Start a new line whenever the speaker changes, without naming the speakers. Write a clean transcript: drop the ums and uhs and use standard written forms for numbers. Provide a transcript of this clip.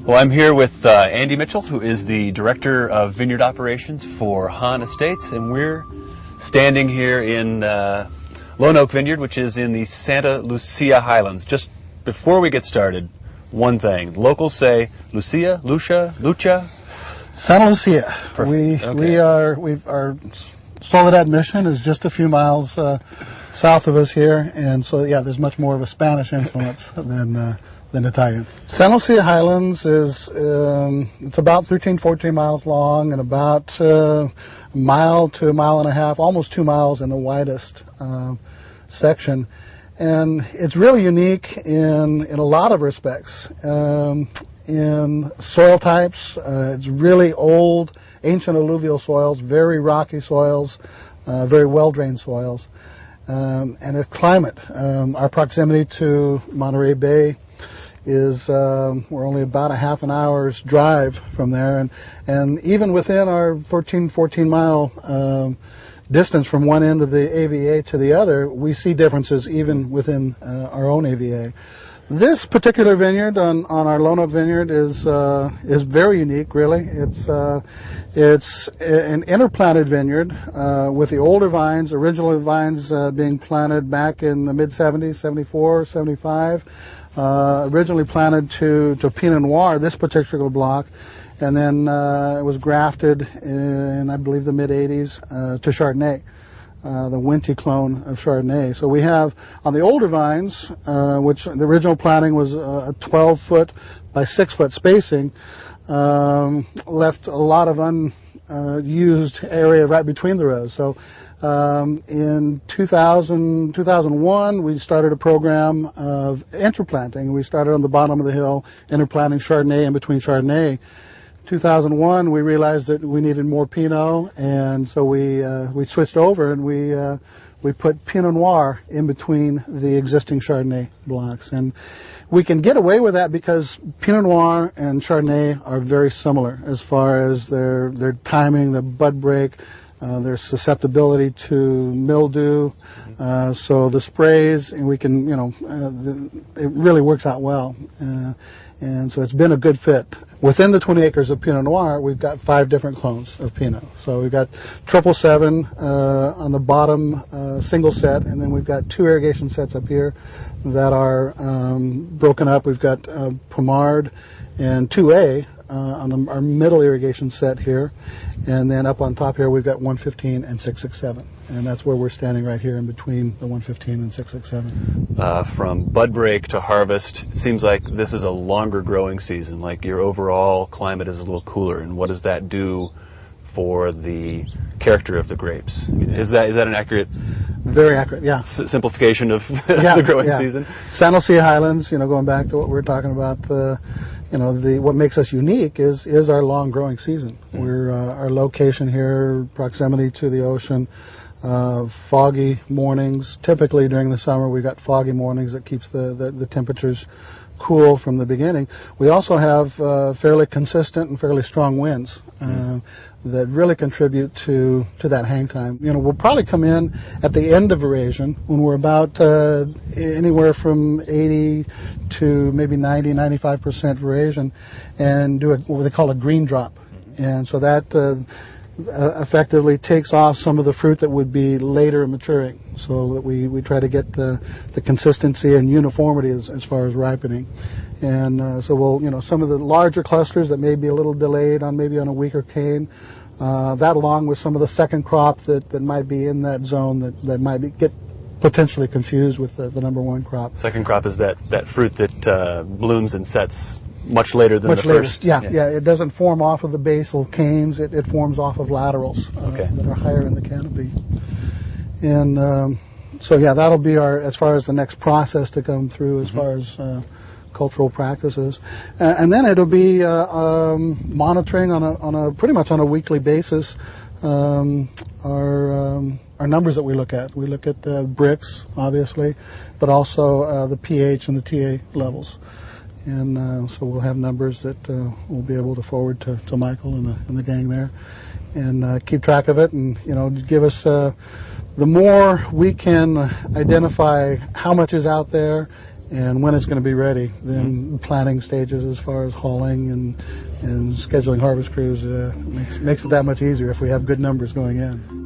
Well, I'm here with Andy Mitchell, who is the Director of Vineyard Operations for Hahn Estates, and we're standing here in Lone Oak Vineyard, which is in the Santa Lucia Highlands. Just before we get started, one thing. Locals say Lucia, Lucha?
Santa Lucia.
Okay.
Our Soledad mission is just a few miles south of us here, and so there's much more of a Spanish influence than Italian. Santa Lucia Highlands is it's about 14 miles long and about a mile to a mile and a half, almost 2 miles in the widest section. And it's really unique in a lot of respects. In soil types, it's really old, ancient alluvial soils, very rocky soils, very well-drained soils. And its climate, our proximity to Monterey Bay is we're only about a half an hour's drive from there, and even within our 14 mile distance from one end of the AVA to the other, we see differences even within our own AVA. This particular vineyard on our Lone Oak Vineyard is very unique, really. It's an interplanted vineyard with the older vines, original vines being planted back in the mid-70s, 74, 75. Originally planted to Pinot Noir, this particular block, and then it was grafted in, I believe, the mid-80s to Chardonnay, the Winty clone of Chardonnay. So we have, on the older vines, which the original planting was a 12-foot by 6-foot spacing, left a lot of unused area right between the rows. So in 2001, we started a program of interplanting. We started on the bottom of the hill, interplanting Chardonnay in between Chardonnay. 2001, we realized that we needed more Pinot, and so we switched over and we put Pinot Noir in between the existing Chardonnay blocks. And we can get away with that because Pinot Noir and Chardonnay are very similar as far as their timing, their bud break, their susceptibility to mildew. So the sprays, and we can, it really works out well. And so it's been a good fit. Within the 20 acres of Pinot Noir, we've got 5 different clones of Pinot. So we've got 777 on the bottom single set, and then we've got 2 irrigation sets up here that are broken up. We've got Pomard and 2A on our middle irrigation set here, and then up on top here we've got 115 and 667, and that's where we're standing right here in between the 115 and 667.
From bud break to harvest, it seems like this is a longer growing season, like your overall climate is a little cooler, and what does that do for the character of the grapes? I mean, is that an accurate?
Very accurate, yeah.
Simplification of the growing season?
Santa Lucia Highlands, going back to what we were talking about, what makes us unique is our long growing season. We're our location here, proximity to the ocean, foggy mornings. Typically during the summer we've got foggy mornings that keeps the temperatures cool from the beginning. We also have fairly consistent and fairly strong winds that really contribute to that hang time. We'll probably come in at the end of veraison when we're about anywhere from 80 to maybe 90-95% veraison, and do what they call a green drop. And so that effectively takes off some of the fruit that would be later maturing, so that we try to get the consistency and uniformity as far as ripening. And so we'll, some of the larger clusters that may be a little delayed on maybe on a weaker cane, that along with some of the second crop that might be in that zone that might get potentially confused with the number one crop.
Second crop is that fruit that blooms and sets much later than the first?
Yeah. It doesn't form off of the basal canes. It forms off of laterals that are higher in the canopy. And so that'll be as far as the next process to come through as far as cultural practices. And then it'll be monitoring on a pretty much on a weekly basis our numbers that we look at. We look at bricks, obviously, but also the pH and the TA levels. And so we'll have numbers that we'll be able to forward to Michael and the gang there, and keep track of it, and give us the more we can identify how much is out there and when it's going to be ready. Then planning stages as far as hauling and scheduling harvest crews makes it that much easier if we have good numbers going in.